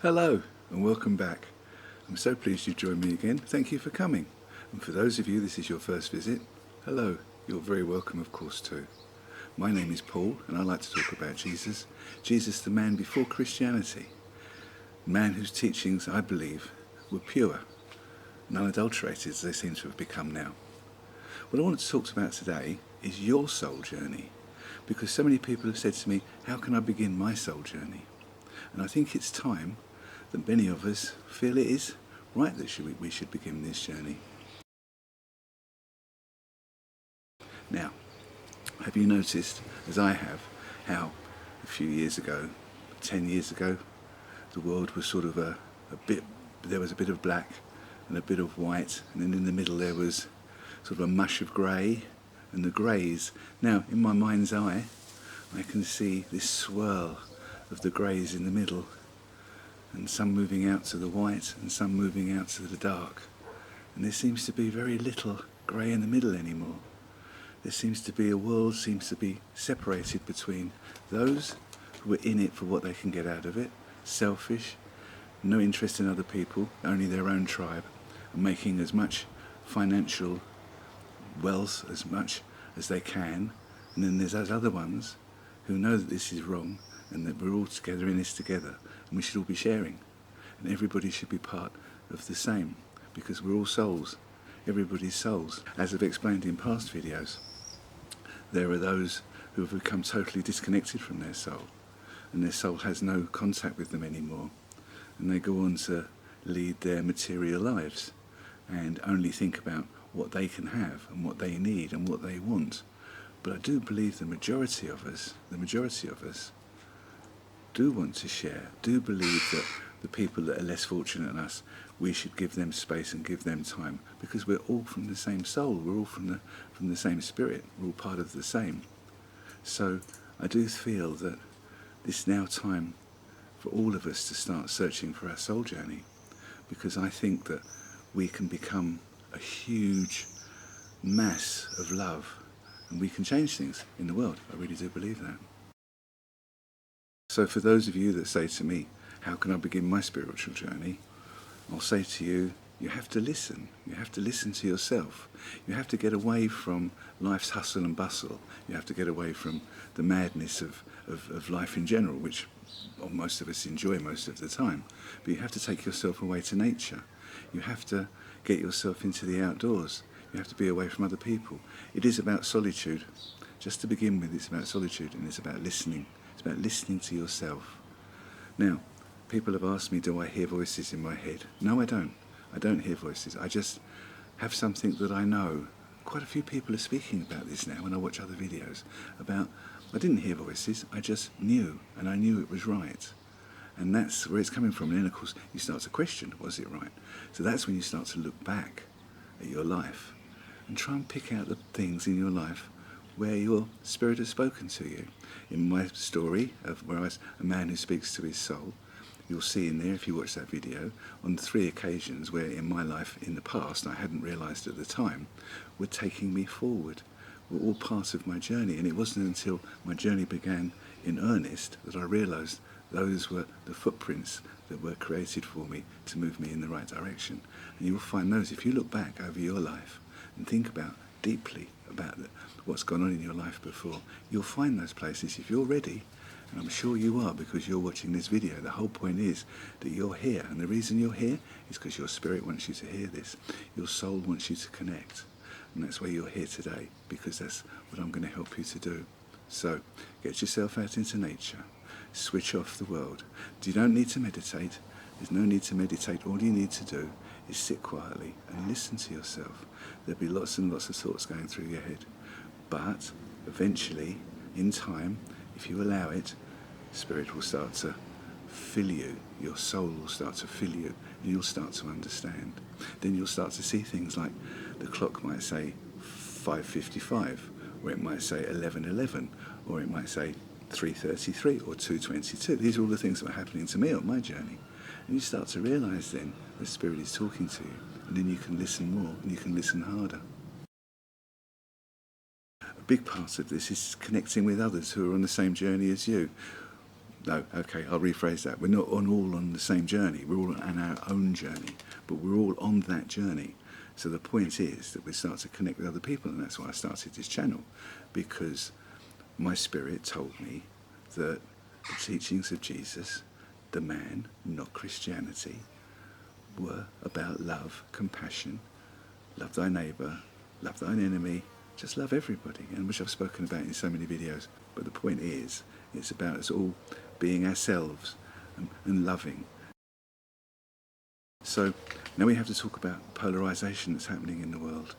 Hello and welcome back. I'm so pleased you've joined me again. Thank you for coming. And for those of you this is your first visit, hello, you're very welcome of course too. My name is Paul and I like to talk about Jesus. Jesus, the man before Christianity. A man whose teachings, I believe, were pure and unadulterated as they seem to have become now. What I want to talk about today is your soul journey, because so many people have said to me, how can I begin my soul journey? And I think it's time that many of us feel it is right that we should begin this journey. Now, have you noticed, as I have, how a few years ago, 10 years ago, the world was sort of there was a bit of black and a bit of white, and then in the middle there was sort of a mush of grey, and the greys. Now, in my mind's eye, I can see this swirl of the greys in the middle, and some moving out to the white and some moving out to the dark. And there seems to be very little grey in the middle anymore. There seems to be a world seems to be separated between those who are in it for what they can get out of it, selfish, no interest in other people, only their own tribe, and making as much financial wealth as much as they can. And then there's those other ones who know that this is wrong and that we're all together in this together and we should all be sharing, and everybody should be part of the same, because we're all souls, everybody's souls. As I've explained in past videos, there are those who have become totally disconnected from their soul, and their soul has no contact with them anymore, and they go on to lead their material lives and only think about what they can have and what they need and what they want. But I do believe the majority of us do want to share, do believe that the people that are less fortunate than us, we should give them space and give them time, because we're all from the same soul, we're all from the same spirit, we're all part of the same. So I do feel that it's now time for all of us to start searching for our soul journey, because I think that we can become a huge mass of love and we can change things in the world. I really do believe that. So for those of you that say to me, how can I begin my spiritual journey? I'll say to you, you have to listen. You have to listen to yourself. You have to get away from life's hustle and bustle. You have to get away from the madness of life in general, which most of us enjoy most of the time. But you have to take yourself away to nature. You have to get yourself into the outdoors. You have to be away from other people. It is about solitude. Just to begin with, it's about solitude, and it's about listening. It's about listening to yourself. Now, people have asked me, do I hear voices in my head? No, I don't. I don't hear voices. I just have something that I know. Quite a few people are speaking about this now when I watch other videos about, I didn't hear voices, I just knew, and I knew it was right. And that's where it's coming from. And then, of course, you start to question, was it right? So that's when you start to look back at your life and try and pick out the things in your life where your spirit has spoken to you. In my story of where I was a man who speaks to his soul, you'll see in there, if you watch that video, on 3 occasions where in my life in the past, I hadn't realised at the time, were taking me forward, were all part of my journey. And it wasn't until my journey began in earnest that I realised those were the footprints that were created for me to move me in the right direction. And you will find those, if you look back over your life and think about deeply about what's gone on in your life before, you'll find those places if you're ready. And I'm sure you are, because you're watching this video. The whole point is that you're here, and the reason you're here is because your spirit wants you to hear this. Your soul wants you to connect, and that's why you're here today, because that's what I'm going to help you to do. So get yourself out into nature, switch off the world. You don't need to meditate. There's no need to meditate. All you need to do is sit quietly and listen to yourself. There'll be lots and lots of thoughts going through your head, but eventually, in time, if you allow it, Spirit will start to fill you, your soul will start to fill you, and you'll start to understand. Then you'll start to see things like the clock might say 5:55, or it might say 11:11, or it might say 3:33 or 2:22. These are all the things that were happening to me on my journey. And you start to realise then the Spirit is talking to you, and then you can listen more and you can listen harder. A big part of this is connecting with others who are on the same journey as you. No, okay, I'll rephrase that. We're not all on the same journey. We're all on our own journey, but we're all on that journey. So the point is that we start to connect with other people, and that's why I started this channel, because my spirit told me that the teachings of Jesus, the man, not Christianity, were about love, compassion, love thy neighbour, love thine enemy, just love everybody, and which I've spoken about in so many videos. But the point is, it's about us all being ourselves and loving. So now we have to talk about polarization that's happening in the world.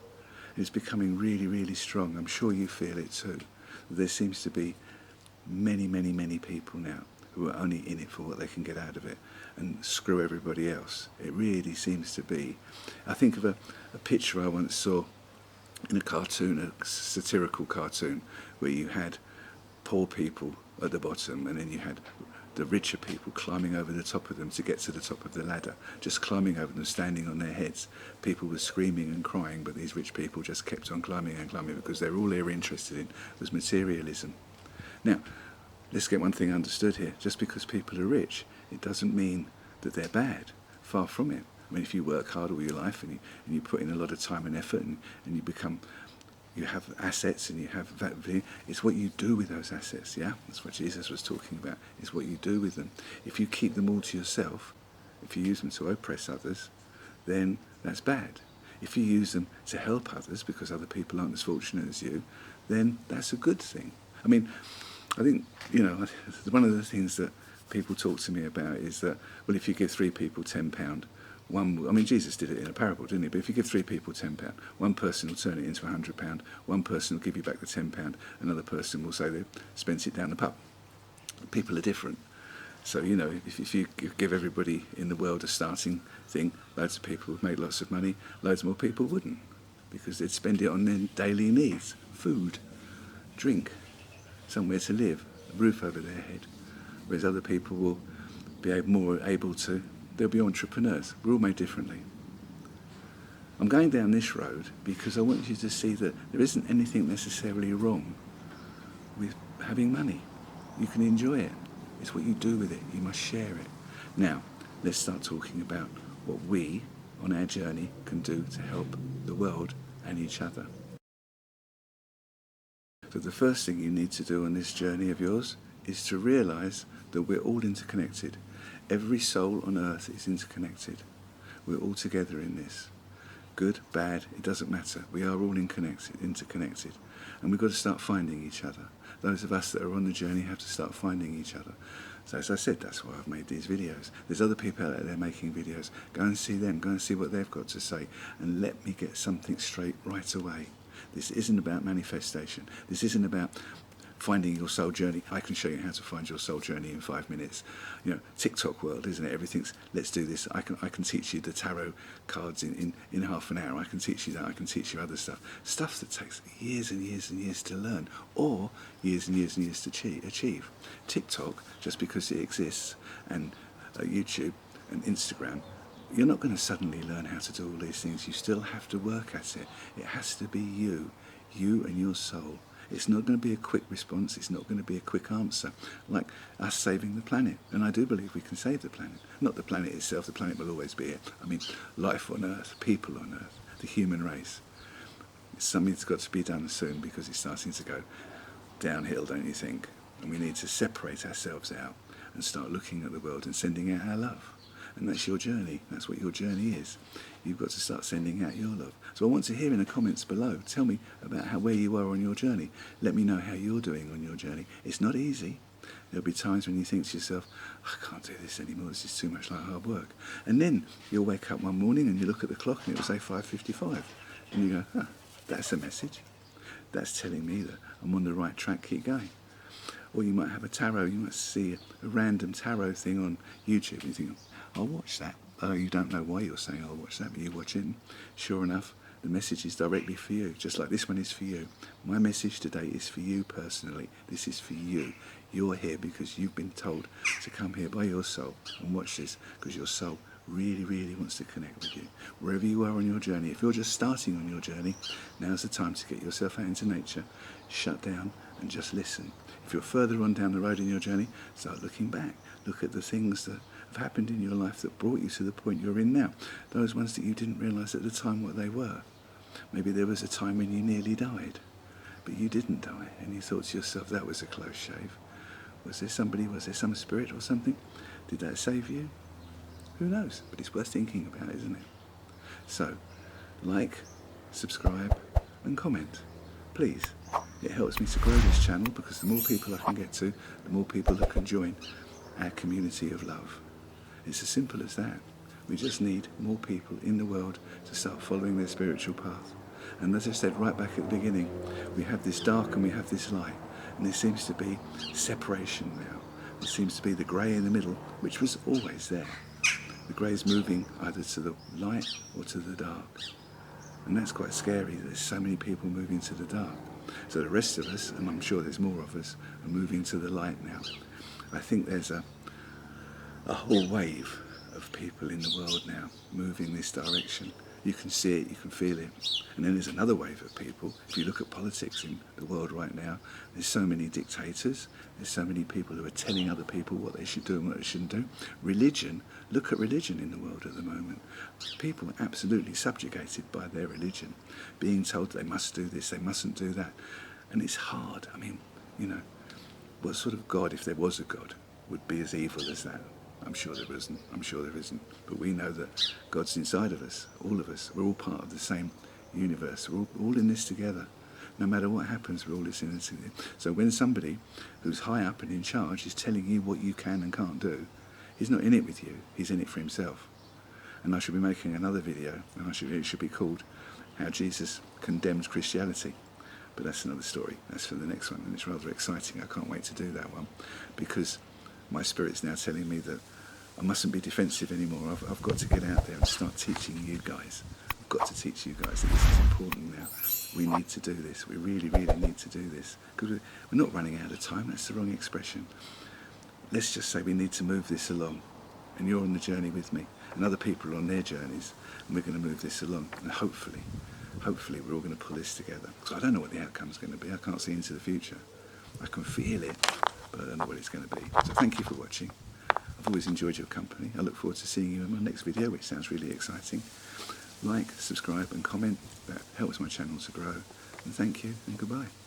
It's becoming really, really strong. I'm sure you feel it too. There seems to be many, many, many people now who are only in it for what they can get out of it and screw everybody else. It really seems to be. I think of a picture I once saw in a cartoon, a satirical cartoon, where you had poor people at the bottom and then you had the richer people climbing over the top of them to get to the top of the ladder, just climbing over them, standing on their heads. People were screaming and crying, but these rich people just kept on climbing and climbing because they're all they were interested in was materialism. Now, let's get one thing understood here. Just because people are rich, it doesn't mean that they're bad. Far from it. I mean, if you work hard all your life and you put in a lot of time and effort and you have assets and you have value, it's what you do with those assets, yeah? That's what Jesus was talking about. It's what you do with them. If you keep them all to yourself, if you use them to oppress others, then that's bad. If you use them to help others because other people aren't as fortunate as you, then that's a good thing. I mean, I think, one of the things that people talk to me about is that, well, if you give 3 people £10, Jesus did it in a parable, didn't he? But if you give 3 people £10, one person will turn it into £100, one person will give you back the £10, another person will say they spent it down the pub. People are different. So, if you give everybody in the world a starting thing, loads of people would make lots of money, loads more people wouldn't, because they'd spend it on their daily needs: food, drink, somewhere to live, a roof over their head. Whereas other people will be more able to, they'll be entrepreneurs. We're all made differently. I'm going down this road because I want you to see that there isn't anything necessarily wrong with having money. You can enjoy it. It's what you do with it. You must share it. Now, let's start talking about what we, on our journey, can do to help the world and each other. So the first thing you need to do on this journey of yours is to realise that we're all interconnected. Every soul on earth is interconnected. We're all together in this. Good, bad, it doesn't matter. We are all interconnected. And we've got to start finding each other. Those of us that are on the journey have to start finding each other. So as I said, that's why I've made these videos. There's other people out there making videos. Go and see them. Go and see what they've got to say. And let me get something straight right away. This isn't about manifestation. This isn't about finding your soul journey. I can show you how to find your soul journey in 5 minutes. TikTok world, isn't it? Everything's, let's do this. I can teach you the tarot cards in half an hour. I can teach you that. I can teach you other stuff. Stuff that takes years and years and years to learn, or years and years and years to achieve. TikTok, just because it exists, and YouTube and Instagram, you're not going to suddenly learn how to do all these things. You still have to work at it. It has to be you and your soul. It's not going to be a quick response. It's not going to be a quick answer, like us saving the planet. And I do believe we can save the planet. Not the planet itself. The planet will always be here. I mean, life on Earth, people on Earth, the human race. It's something that's got to be done soon because it's starting to go downhill, don't you think? And we need to separate ourselves out and start looking at the world and sending out our love. And that's your journey. That's what your journey is. You've got to start sending out your love. So I want to hear in the comments below. Tell me about where you are on your journey. Let me know how you're doing on your journey. It's not easy. There'll be times when you think to yourself, I can't do this anymore. This is too much like hard work. And then you'll wake up one morning and you look at the clock and it will say 5:55. And you go, that's a message. That's telling me that I'm on the right track. Keep going. Or you might have a tarot. You might see a random tarot thing on YouTube and you think, I'll watch that. Oh, you don't know why you're saying I'll watch that, but you watch it. And sure enough, the message is directly for you, just like this one is for you. My message today is for you personally. This is for you. You're here because you've been told to come here by your soul and watch this, because your soul really, really wants to connect with you. Wherever you are on your journey, if you're just starting on your journey, now's the time to get yourself out into nature, shut down and just listen. If you're further on down the road in your journey, start looking back. Look at the things that have happened in your life that brought you to the point you're in now. Those ones that you didn't realise at the time what they were. Maybe there was a time when you nearly died, but you didn't die, and you thought to yourself, that was a close shave. Was there some spirit or something? Did that save you? Who knows? But it's worth thinking about, isn't it? So, like, subscribe, and comment. Please. It helps me to grow this channel, because the more people I can get to, the more people that can join our community of love. It's as simple as that. We just need more people in the world to start following their spiritual path. And as I said right back at the beginning, we have this dark and we have this light. And there seems to be separation now. There seems to be the grey in the middle, which was always there. The grey is moving either to the light or to the dark. And that's quite scary. There's so many people moving to the dark. So the rest of us, and I'm sure there's more of us, are moving to the light now. I think there's a whole wave of people in the world now moving this direction. You can see it, you can feel it. And then there's another wave of people. If you look at politics in the world right now, there's so many dictators, there's so many people who are telling other people what they should do and what they shouldn't do. Religion, look at religion in the world at the moment. People are absolutely subjugated by their religion, being told they must do this, they mustn't do that. And it's hard. I mean, you know, what sort of God, if there was a God, would be as evil as that? I'm sure there isn't. I'm sure there isn't. But we know that God's inside of us, all of us. We're all part of the same universe. We're all in this together. No matter what happens, we're all in this together. So when somebody who's high up and in charge is telling you what you can and can't do, he's not in it with you. He's in it for himself. And I should be making another video, and it should be called How Jesus Condemns Christianity. But that's another story. That's for the next one, and it's rather exciting. I can't wait to do that one, because my spirit's now telling me that I mustn't be defensive anymore. I've got to get out there and start teaching you guys. I've got to teach you guys that this is important now. We need to do this. We really, really need to do this. Because we're not running out of time. That's the wrong expression. Let's just say we need to move this along. And you're on the journey with me. And other people are on their journeys. And we're going to move this along. And hopefully we're all going to pull this together. Because I don't know what the outcome's going to be. I can't see into the future. I can feel it, but I don't know what it's going to be. So thank you for watching. I've always enjoyed your company. I look forward to seeing you in my next video, which sounds really exciting. Like, subscribe and comment. That helps my channel to grow. And thank you and goodbye.